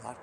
What?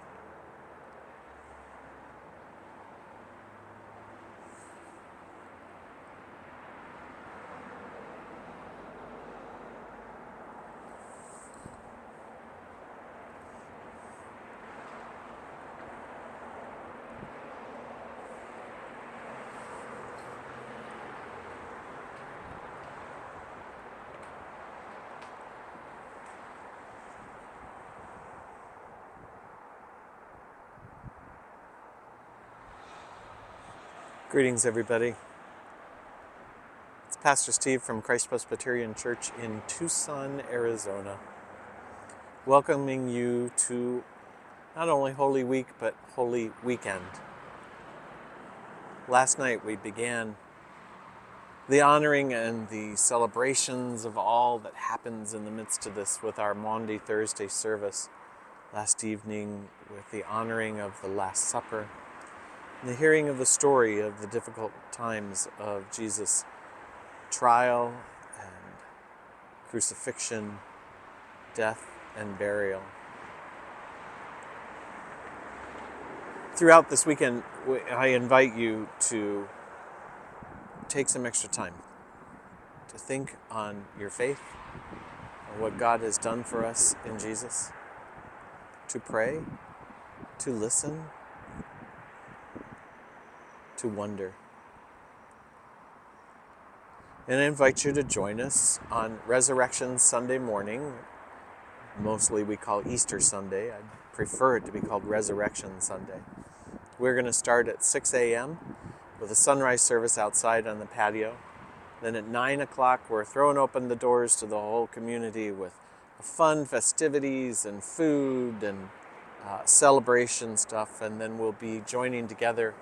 Greetings, everybody. It's Pastor Steve from Christ Presbyterian Church in Tucson, Arizona, welcoming you to not only Holy Week, but Holy Weekend. Last night we began the honoring and the celebrations of all that happens in the midst of this with our Maundy Thursday service. Last evening with the honoring of the Last Supper, the hearing of the story of the difficult times of Jesus' trial and crucifixion, death and burial. Throughout this weekend, I invite you to take some extra time to think on your faith, on what God has done for us in Jesus, to pray, to listen, to wonder. And I invite you to join us on Resurrection Sunday morning. Mostly we call Easter Sunday. I prefer it to be called Resurrection Sunday. We're going to start at 6 a.m. with a sunrise service outside on the patio. Then at 9 o'clock, we're throwing open the doors to the whole community with fun festivities and food and celebration stuff. And then we'll be joining together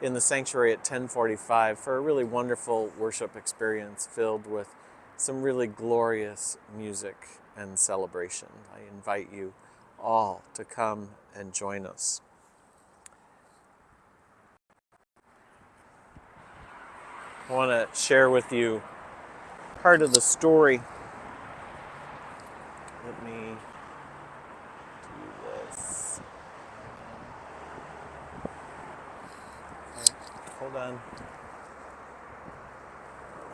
in the sanctuary at 10:45 for a really wonderful worship experience filled with some really glorious music and celebration. I invite you all to come and join us. I want to share with you part of the story. Let me do this. Okay, hold on.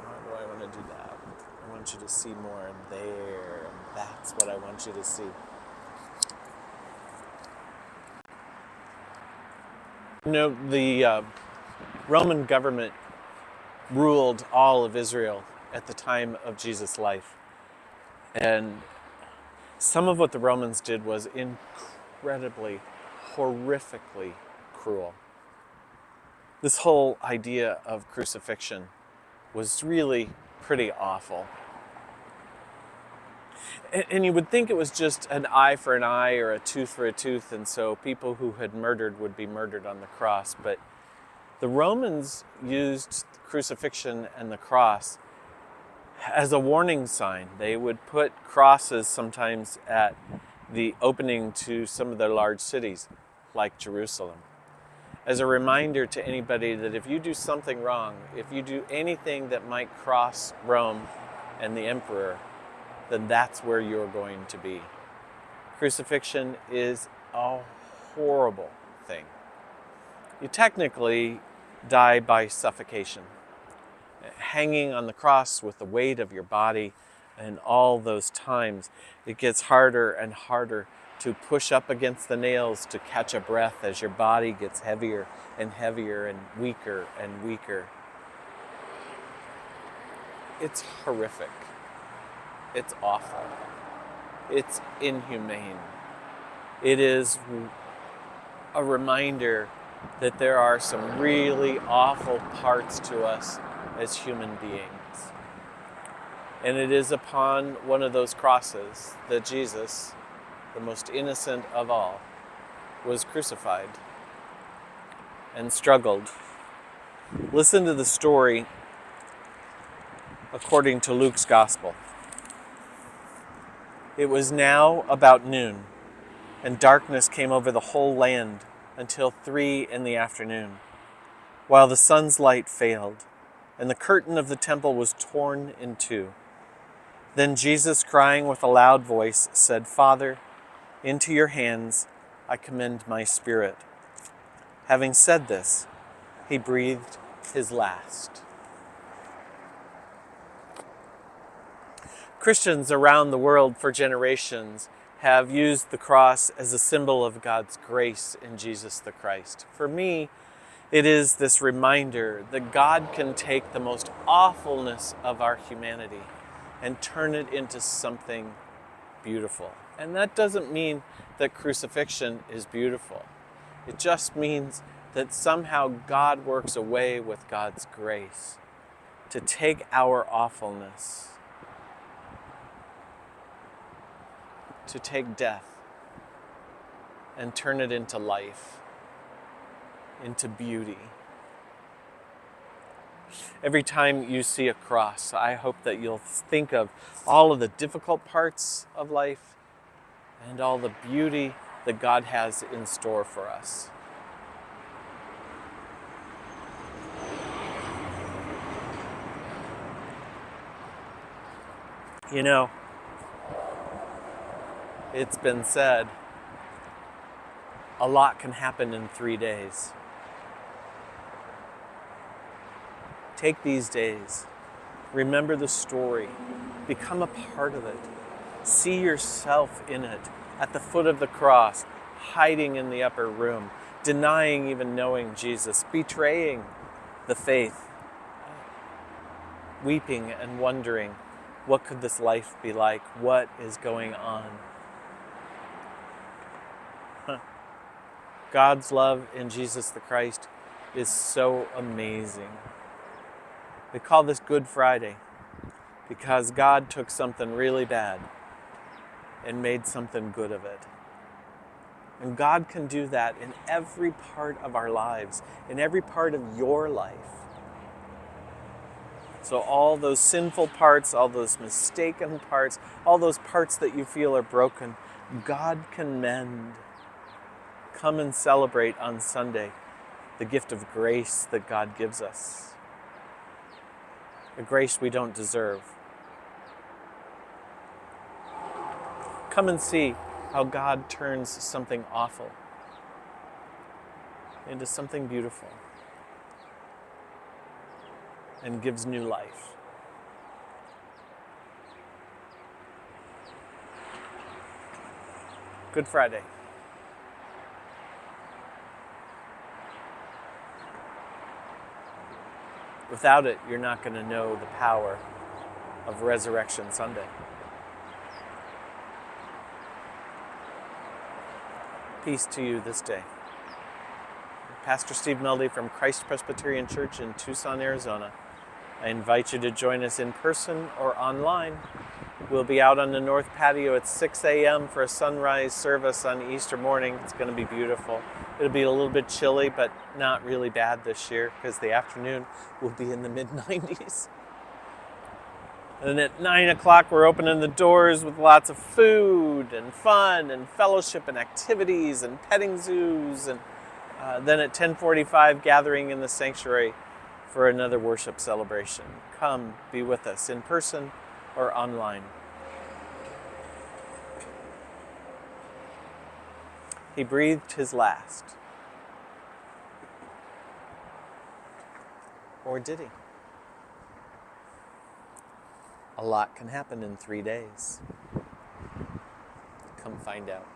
How do I want to do that? I want you to see more there, and that's what I want you to see. You know, the Roman government ruled all of Israel at the time of Jesus' life. And some of what the Romans did was incredibly, horrifically cruel. This whole idea of crucifixion was really pretty awful. And you would think it was just an eye for an eye or a tooth for a tooth, and so people who had murdered would be murdered on the cross. But the Romans used crucifixion and the cross as a warning sign. They would put crosses sometimes at the opening to some of their large cities, like Jerusalem, as a reminder to anybody that if you do something wrong, if you do anything that might cross Rome and the emperor, then that's where you're going to be. Crucifixion is a horrible thing. You technically die by suffocation, hanging on the cross with the weight of your body, and all those times it gets harder and harder to push up against the nails to catch a breath as your body gets heavier and heavier and weaker and weaker. It's horrific. It's awful. It's inhumane. It is a reminder that there are some really awful parts to us as human beings. And it is upon one of those crosses that Jesus, the most innocent of all, was crucified and struggled. Listen to the story according to Luke's Gospel. It was now about noon, and darkness came over the whole land until 3 p.m, while the sun's light failed, and the curtain of the temple was torn in two. Then Jesus, crying with a loud voice, said, "Father, into your hands I commend my spirit. Having said this, he breathed his last. Christians around the world for generations have used the cross as a symbol of God's grace in Jesus the Christ. For me, it is this reminder that God can take the most awfulness of our humanity and turn it into something beautiful. And that doesn't mean that crucifixion is beautiful. It just means that somehow God works away with God's grace to take our awfulness, to take death and turn it into life, into beauty. Every time you see a cross, I hope that you'll think of all of the difficult parts of life and all the beauty that God has in store for us. You know, it's been said, a lot can happen in 3 days. Take these days, remember the story, become a part of it, see yourself in it, at the foot of the cross, hiding in the upper room, denying even knowing Jesus, betraying the faith, weeping and wondering, what could this life be like? What is going on? God's love in Jesus the Christ is so amazing. We call this Good Friday because God took something really bad and made something good of it. And God can do that in every part of our lives, in every part of your life. So all those sinful parts, all those mistaken parts, all those parts that you feel are broken, God can mend. Come and celebrate on Sunday the gift of grace that God gives us. A grace we don't deserve. Come and see how God turns something awful into something beautiful and gives new life. Good Friday. Without it, you're not going to know the power of Resurrection Sunday. Peace to you this day. Pastor Steve Meldy from Christ Presbyterian Church in Tucson, Arizona. I invite you to join us in person or online. We'll be out on the north patio at 6 a.m. for a sunrise service on Easter morning. It's going to be beautiful. It'll be a little bit chilly, but not really bad this year because the afternoon will be in the mid-90s. And at 9 o'clock, we're opening the doors with lots of food and fun and fellowship and activities and petting zoos. And then at 10:45, gathering in the sanctuary for another worship celebration. Come be with us in person or online. He breathed his last. Or did he? A lot can happen in 3 days. Come find out.